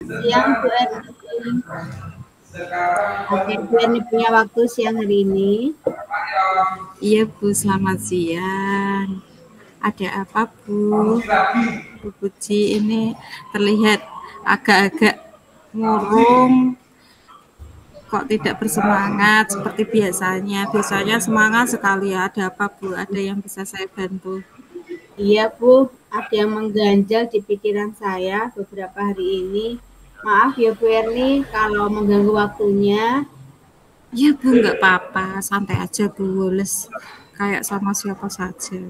Siang Bu Erni. Oke, Bu Erni punya waktu siang hari ini. Iya Bu, selamat siang. Ada apa Bu? Bu Puji ini terlihat agak-agak murung, kok tidak bersemangat seperti biasanya. Biasanya semangat sekali ya. Ada apa Bu? Ada yang bisa saya bantu? Iya Bu, ada yang mengganjal di pikiran saya beberapa hari ini. Maaf ya Bu Erni kalau mengganggu waktunya. Iya Bu, nggak apa-apa. Santai aja Bu, les kayak sama siapa saja.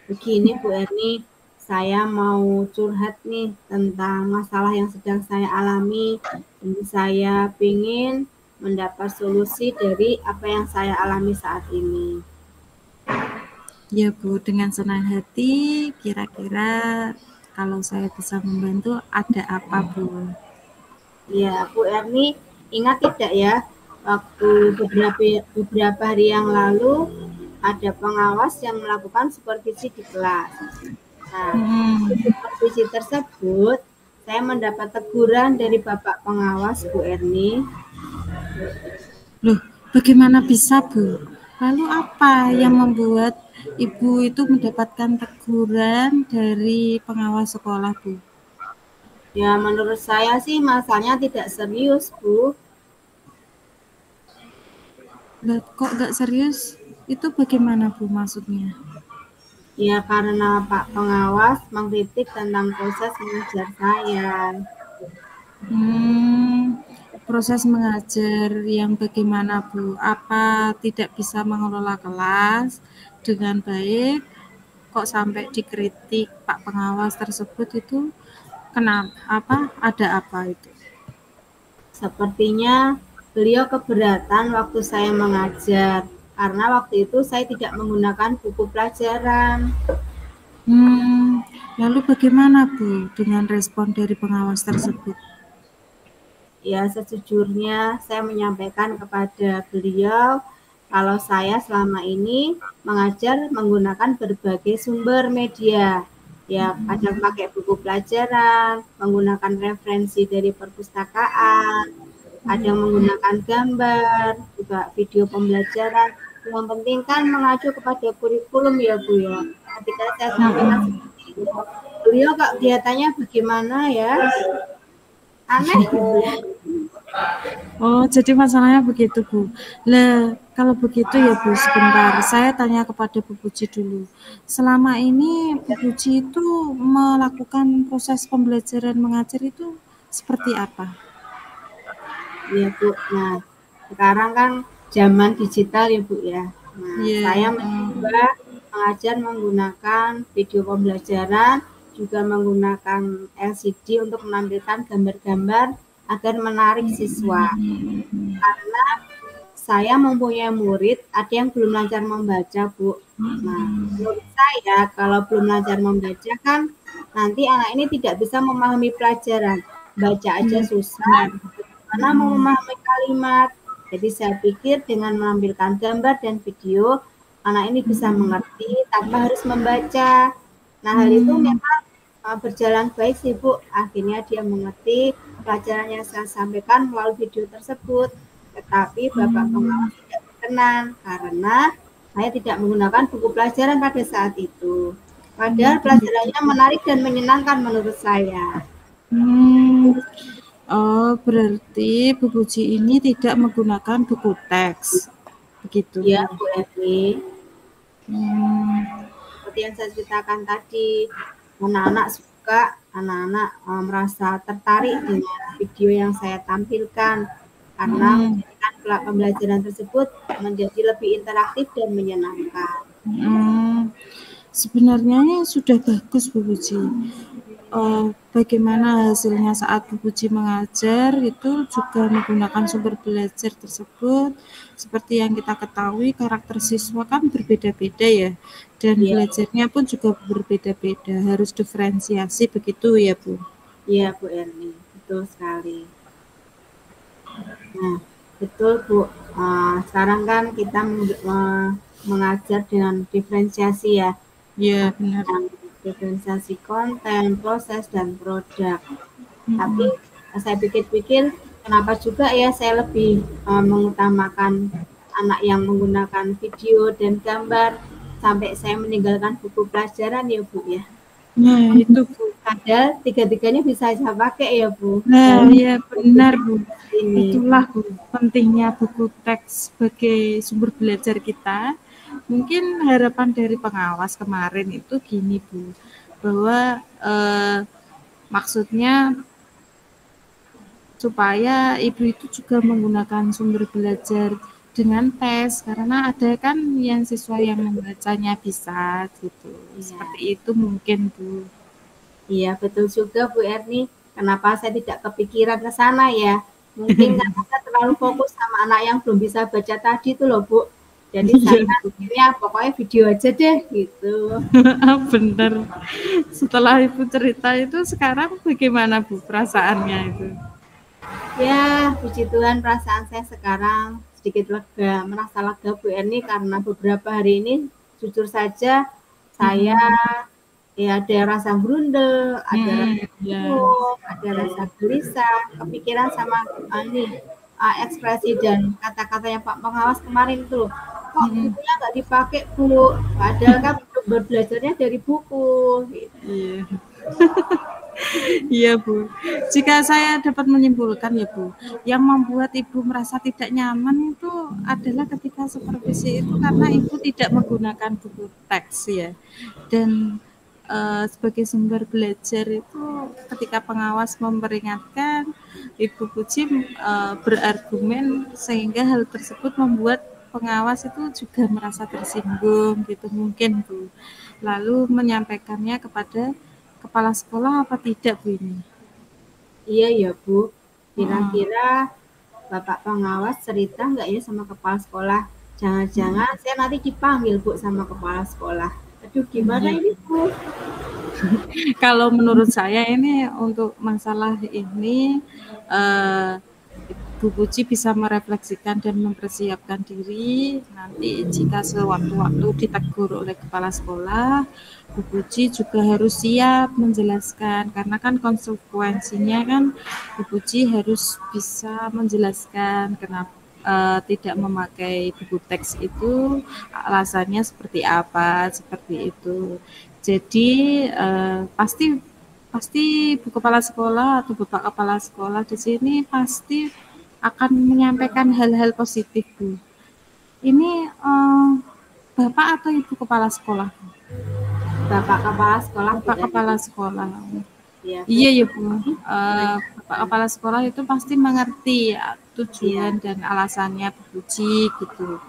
Begini Bu Erni, saya mau curhat nih tentang masalah yang sedang saya alami. Dan saya ingin mendapat solusi dari apa yang saya alami saat ini. Ya Bu, dengan senang hati. Kira-kira kalau saya bisa membantu, ada apa Bu? Ya, Bu Erni, ingat tidak ya, waktu beberapa hari yang lalu ada pengawas yang melakukan supervisi di kelas. Nah, di supervisi tersebut saya mendapat teguran dari Bapak pengawas Bu Erni. Loh, bagaimana bisa Bu? Lalu apa yang membuat Ibu itu mendapatkan teguran dari pengawas sekolah Bu? Ya, menurut saya sih masalahnya tidak serius, Bu. Loh, kok nggak serius? Itu bagaimana Bu maksudnya? Ya, karena Pak pengawas mengkritik tentang proses mengajar saya. Proses mengajar yang bagaimana Bu? Apa tidak bisa mengelola kelas dengan baik? Kok sampai dikritik Pak pengawas tersebut itu? Kenapa? Ada apa itu? Sepertinya beliau keberatan waktu saya mengajar, karena waktu itu saya tidak menggunakan buku pelajaran. Lalu bagaimana Bu dengan respon dari pengawas tersebut? Ya, sejujurnya saya menyampaikan kepada beliau kalau saya selama ini mengajar menggunakan berbagai sumber media. Ya, kadang pakai buku pelajaran, menggunakan referensi dari perpustakaan, kadang menggunakan gambar, juga video pembelajaran. Yang penting kan mengacu kepada kurikulum ya Bu ya. Ketika saya sampaikan seperti itu, beliau kok kelihatannya bagaimana ya? Aneh gitu. Oh, jadi masalahnya begitu Bu. Lah, kalau begitu ya Bu, sebentar. Saya tanya kepada Bu Puji dulu. Selama ini Bu Puji itu melakukan proses pembelajaran mengajar itu seperti apa? Iya Bu. Nah, sekarang kan zaman digital ya Bu ya. Nah, saya Iya. mencoba mengajar menggunakan video pembelajaran, juga menggunakan LCD untuk menampilkan gambar-gambar agar menarik siswa. Karena saya mempunyai murid, ada yang belum lancar membaca Bu. Nah, menurut saya kalau belum lancar membaca kan nanti anak ini tidak bisa memahami pelajaran. Baca aja susah, mana mau memahami kalimat. Jadi saya pikir dengan menampilkan gambar dan video, anak ini bisa mengerti tanpa harus membaca. Nah, hal itu memang berjalan baik sih Bu. Akhirnya dia mengerti pelajaran yang saya sampaikan melalui video tersebut. Tetapi Bapak pengawas tidak berkenan karena saya tidak menggunakan buku pelajaran pada saat itu. Padahal pelajarannya menarik dan menyenangkan menurut saya. Oh, berarti Bu Puji ini tidak menggunakan buku teks, begitu? Ya, Bu Erni. Hmm. Seperti yang saya ceritakan tadi, anak-anak suka, anak-anak merasa tertarik dengan video yang saya tampilkan karena menjadikan pembelajaran tersebut menjadi lebih interaktif dan menyenangkan. Sebenarnya sudah bagus Bu Puji. Bagaimana hasilnya saat Bu Puji mengajar itu juga menggunakan sumber belajar tersebut. Seperti yang kita ketahui karakter siswa kan berbeda-beda ya, dan belajarnya pun juga berbeda-beda, harus diferensiasi begitu ya Bu? Iya Bu Erni, betul sekali. Nah, betul Bu. Sekarang kan kita mengajar dengan diferensiasi ya. Iya benar. Diferensiasi konten, proses, dan produk. Tapi saya pikir-pikir, kenapa juga ya saya lebih mengutamakan anak yang menggunakan video dan gambar sampai saya meninggalkan buku pelajaran ya Bu ya. Nah, itu Bu. Padahal tiga-tiganya bisa saya pakai ya Bu. Nah, ya benar Bu. Ini. Itulah Bu, pentingnya buku teks sebagai sumber belajar kita. Mungkin harapan dari pengawas kemarin itu gini Bu, bahwa maksudnya supaya ibu itu juga menggunakan sumber belajar dengan tes, karena ada kan yang siswa yang membacanya bisa gitu. Seperti itu mungkin Bu. Iya betul juga Bu Erni. Kenapa saya tidak kepikiran ke sana ya? Mungkin karena saya terlalu fokus sama anak yang belum bisa baca tadi itu loh Bu. Jadi saya akhirnya pokoknya video aja deh gitu. Bener. Setelah Ibu cerita itu sekarang bagaimana Bu perasaannya itu? Ya, puji Tuhan perasaan saya sekarang sedikit lega, merasa lega Bu Erni karena beberapa hari ini jujur saja saya ya ada rasa grundel, ada rasa bingung, ada rasa gelisah, kepikiran sama ekspresi dan kata-katanya Pak Pengawas kemarin tuh. Kok bukunya nggak dipakai Bu? Padahal kan belajarnya dari buku. Gitu. Iya. Iya Bu, jika saya dapat menyimpulkan ya Bu, yang membuat Ibu merasa tidak nyaman itu adalah ketika supervisi itu karena Ibu tidak menggunakan buku teks ya, dan sebagai sumber belajar itu ketika pengawas memperingatkan, Ibu Puji berargumen sehingga hal tersebut membuat pengawas itu juga merasa tersinggung gitu mungkin Bu, lalu menyampaikannya kepada kepala sekolah apa tidak Bu ini? Iya ya Bu, kira-kira Bapak pengawas cerita nggak ya sama kepala sekolah? Jangan-jangan saya nanti dipanggil Bu sama kepala sekolah. Aduh gimana ini Bu? Kalau menurut saya ini untuk masalah ini Bu Puji bisa merefleksikan dan mempersiapkan diri nanti jika sewaktu-waktu ditegur oleh kepala sekolah, Bu Puji juga harus siap menjelaskan karena kan konsekuensinya kan Bu Puji harus bisa menjelaskan kenapa tidak memakai buku teks itu alasannya seperti apa, seperti itu. Jadi pasti Bu Kepala Sekolah atau Bapak Kepala Sekolah di sini pasti akan menyampaikan hal-hal positif Bu. Ini Bapak atau Ibu Kepala Sekolah? Bapak kepala sekolah. Bapak Kepala Sekolah. Ya, iya ya Bu. Bapak Kepala Sekolah itu pasti mengerti ya, tujuan dan alasannya Bu Puji gitu.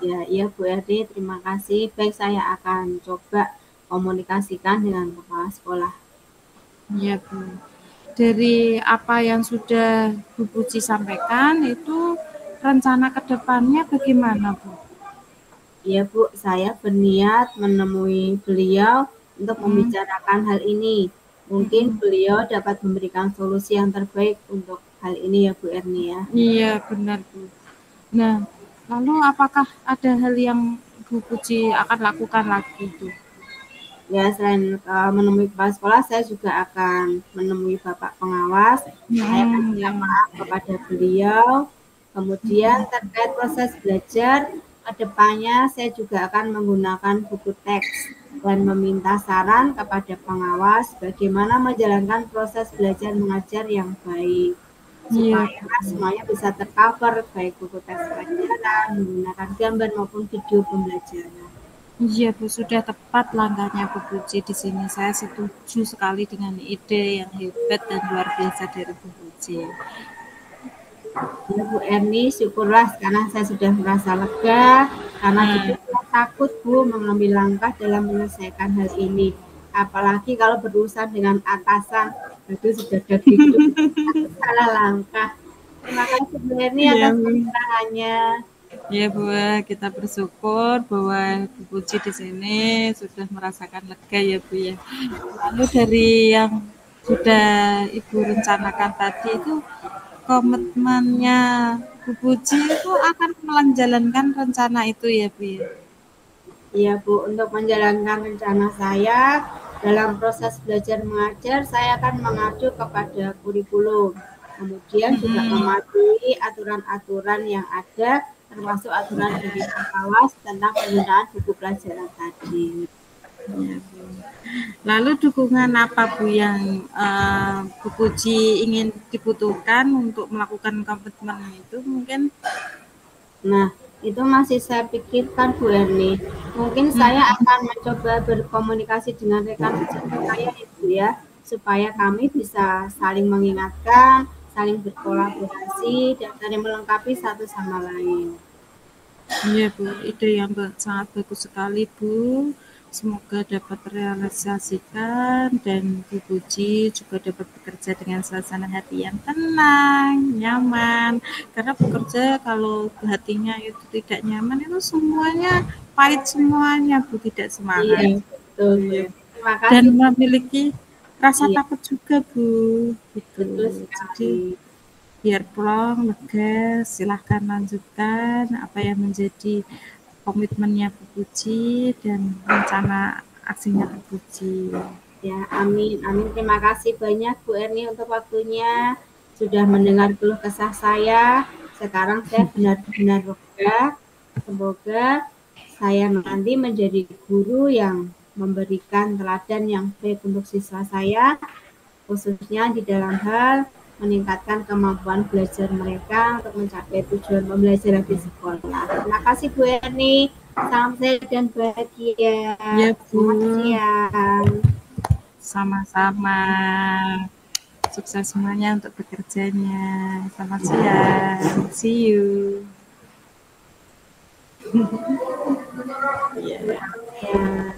Ya, iya Bu Erdi, terima kasih. Baik, saya akan coba komunikasikan dengan kepala sekolah. Iya Bu. Dari apa yang sudah Bu Puji sampaikan itu rencana ke depannya bagaimana Bu? Iya Bu, saya berniat menemui beliau untuk membicarakan hal ini. Mungkin beliau dapat memberikan solusi yang terbaik untuk hal ini ya Bu Erni ya. Iya benar Bu. Nah, lalu apakah ada hal yang Bu Puji akan lakukan lagi Bu? Ya, selain menemui kepala sekolah, saya juga akan menemui Bapak pengawas. Saya akan minta maaf kepada beliau. Kemudian terkait proses belajar, kedepannya saya juga akan menggunakan buku teks dan meminta saran kepada pengawas bagaimana menjalankan proses belajar mengajar yang baik. Supaya semuanya bisa tercover, baik buku teks pelajaran, menggunakan gambar maupun video pembelajaran. Iya Bu, sudah tepat langkahnya Bu Puji di sini. Saya setuju sekali dengan ide yang hebat dan luar biasa dari Bu Puji. Ya Bu Erni, syukurlah sekarang saya sudah merasa lega karena jujur saya takut Bu mengambil langkah dalam menyelesaikan hal ini. Apalagi kalau berurusan dengan atasan, itu sudah gitu salah langkah. Terima kasih Bu Erni atas pencerahannya. Ya Bu, kita bersyukur bahwa Bu Puji di sini sudah merasakan lega ya Bu ya. Lalu dari yang sudah Ibu rencanakan tadi itu komitmennya Bu Puji itu akan menjalankan rencana itu ya Bu ya? Iya Bu, untuk menjalankan rencana saya Dalam proses belajar mengajar, saya akan mengacu kepada kurikulum. Kemudian juga mematuhi aturan-aturan yang ada, termasuk aturan dari pengawas tentang penggunaan buku pelajaran tadi. Ya, Bu. Lalu dukungan apa Bu yang Bu Puji ingin dibutuhkan untuk melakukan komitmen itu mungkin? Nah, itu masih saya pikirkan Bu Erni. Mungkin saya akan mencoba berkomunikasi dengan rekan sejawat saya Ibu ya, supaya kami bisa saling mengingatkan, saling berkolaborasi, dan saling melengkapi satu sama lain. Iya Bu, ide yang sangat bagus sekali Bu. Semoga dapat terrealisasikan dan Bu Puji juga dapat bekerja dengan suasana hati yang tenang, nyaman. Karena bekerja kalau hatinya itu tidak nyaman itu semuanya pahit semuanya Bu, tidak semangat. Iya, betul Bu. Iya. Terima Dan kasih Bu. memiliki rasa Iya, takut juga Bu. Gitu. betul Jadi sekali. biar plong, lega, silahkan lanjutkan apa yang menjadi komitmennya Bu Puji dan rencana aksinya Bu Puji. Ya, amin. Amin. Terima kasih banyak Bu Erni untuk waktunya. Sudah mendengar keluh kesah saya. Sekarang saya benar-benar lega. Semoga saya nanti menjadi guru yang memberikan teladan yang baik untuk siswa saya, khususnya di dalam hal meningkatkan kemampuan belajar mereka untuk mencapai tujuan pembelajaran di sekolah. Terima kasih Bu Erni. Salam sehat dan bahagia. Ya Bu, Selamat siang. sama-sama. Sukses semuanya untuk bekerjanya. Selamat siang. See you. Ya.